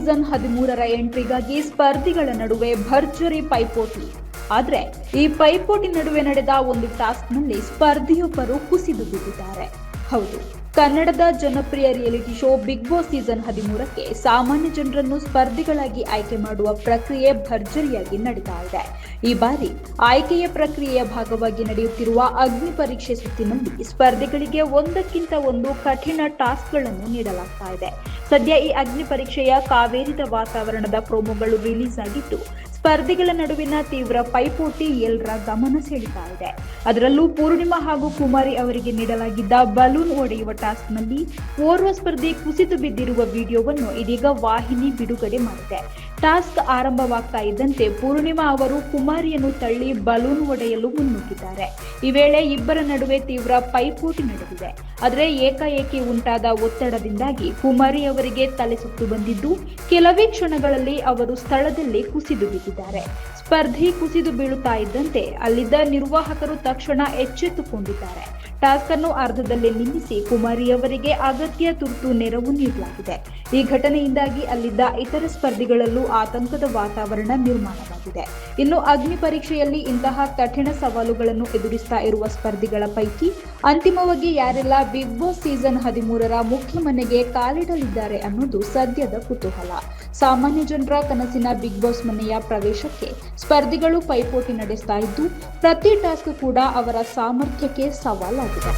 Season 13ರ ಎಂಟ್ರಿಗಾಗಿ ಸ್ಪರ್ಧಿಗಳ ನಡುವೆ ಭರ್ಜರಿ ಪೈಪೋಟಿ. ಆದರೆ ಈ ಪೈಪೋಟಿ ನಡುವೆ ನಡೆದ ಒಂದು ಟಾಸ್ಕ್ನಲ್ಲಿ ಸ್ಪರ್ಧಿಯೊಬ್ಬರು ಕುಸಿದು ಬಿದ್ದಿದ್ದಾರೆ. ಹೌದು, ಕನ್ನಡದ ಜನಪ್ರಿಯ reality show Bigg Boss season 13ಕ್ಕೆ ಸಾಮಾನ್ಯ ಜನರನ್ನು ಸ್ಪರ್ಧಿಗಳಾಗಿ ಆಯ್ಕೆ ಮಾಡುವ ಪ್ರಕ್ರಿಯೆ ಭರ್ಜರಿಯಾಗಿ ನಡೀತಾ ಇದೆ. ಈ ಬಾರಿ ಆಯ್ಕೆಯ ಪ್ರಕ್ರಿಯೆಯ ಭಾಗವಾಗಿ ನಡೆಯುತ್ತಿರುವ ಅಗ್ನಿ ಪರೀಕ್ಷೆ ಸುತ್ತಿನಲ್ಲಿ ಸ್ಪರ್ಧಿಗಳಿಗೆ ಒಂದಕ್ಕಿಂತ ಒಂದು ಕಠಿಣ ಟಾಸ್ಕ್ಗಳನ್ನು ನೀಡಲಾಗ್ತಾ ಇದೆ. ಸದ್ಯ ಈ ಅಗ್ನಿ ಪರೀಕ್ಷೆಯ ಕಾವೇರಿದ ವಾತಾವರಣದ ಪ್ರೋಮೋಗಳು ರಿಲೀಸ್ ಆಗಿದ್ದು, ಸ್ಪರ್ಧಿಗಳ ನಡುವಿನ ತೀವ್ರ ಪೈಪೋಟಿ ಎಲ್ಲರ ಗಮನ ಸೆಳೀತಾ ಇದೆ. ಅದರಲ್ಲೂ ಪೂರ್ಣಿಮಾ ಹಾಗೂ ಕುಮಾರಿ ಅವರಿಗೆ ನೀಡಲಾಗಿದ್ದ ಬಲೂನ್ ಒಡೆಯುವ ಟಾಸ್ಕ್ನಲ್ಲಿ ಓರ್ವ ಸ್ಪರ್ಧಿ ಕುಸಿದು ಬಿದ್ದಿರುವ ವಿಡಿಯೋವನ್ನು ಇದೀಗ ವಾಹಿನಿ ಬಿಡುಗಡೆ ಮಾಡಿದೆ. ಟಾಸ್ಕ್ ಆರಂಭವಾಗ್ತಾ ಇದ್ದಂತೆ ಪೂರ್ಣಿಮಾ ಅವರು ಕುಮಾರಿಯನ್ನು ತಳ್ಳಿ ಬಲೂನ್ ಒಡೆಯಲು ಮುನ್ನುಗ್ಗಿದ್ದಾರೆ. ಈ ವೇಳೆ ಇಬ್ಬರ ನಡುವೆ ತೀವ್ರ ಪೈಪೋಟಿ ನಡೆದಿದೆ. ಆದರೆ ಏಕಾಏಕಿ ಉಂಟಾದ ಒತ್ತಡದಿಂದಾಗಿ ಕುಮಾರಿ ಅವರಿಗೆ ತಲೆ ಸುತ್ತು ಬಂದಿದ್ದು, ಕೆಲವೇ ಕ್ಷಣಗಳಲ್ಲಿ ಅವರು ಸ್ಥಳದಲ್ಲಿ ಕುಸಿದು ಬಿದ್ದಿದ್ದಾರೆ. ಸ್ಪರ್ಧಿ ಕುಸಿದು ಬೀಳುತ್ತಾ ಇದ್ದಂತೆ ಅಲ್ಲಿದ್ದ ನಿರ್ವಾಹಕರು ತಕ್ಷಣ ಎಚ್ಚೆತ್ತುಕೊಂಡಿದ್ದಾರೆ. ಟಾಸ್ಕ್ ಅನ್ನು ಅರ್ಧದಲ್ಲೇ ನಿಲ್ಲಿಸಿ ಕುಮಾರಿಯವರಿಗೆ ಅಗತ್ಯ ತುರ್ತು ನೆರವು ನೀಡಲಾಗಿದೆ. ಈ ಘಟನೆಯಿಂದಾಗಿ ಅಲ್ಲಿದ್ದ ಇತರ ಸ್ಪರ್ಧಿಗಳಲ್ಲೂ ಆತಂಕದ ವಾತಾವರಣ ನಿರ್ಮಾಣವಾಗಿದೆ. ಇನ್ನು ಅಗ್ನಿ ಪರೀಕ್ಷೆಯಲ್ಲಿ ಇಂತಹ ಕಠಿಣ ಸವಾಲುಗಳನ್ನು ಎದುರಿಸ್ತಾ ಇರುವ ಸ್ಪರ್ಧಿಗಳ ಪೈಕಿ ಅಂತಿಮವಾಗಿ ಯಾರೆಲ್ಲ ಬಿಗ್ ಬಾಸ್ ಸೀಸನ್ 13ರ ಮುಖ್ಯ ಮನೆಗೆ ಕಾಲಿಡಲಿದ್ದಾರೆ ಅನ್ನೋದು ಸದ್ಯದ ಕುತೂಹಲ. ಸಾಮಾನ್ಯ ಜನರ ಕನಸಿನ ಬಿಗ್ ಬಾಸ್ ಮನೆಯ ಪ್ರವೇಶಕ್ಕೆ ಸ್ಪರ್ಧಿಗಳು ಪೈಪೋಟಿ ನಡೆಸ್ತಾ ಇದ್ದು, ಪ್ರತಿ ಟಾಸ್ಕ್ ಕೂಡ ಅವರ ಸಾಮರ್ಥ್ಯಕ್ಕೆ ಸವಾಲಾಗಿದೆ.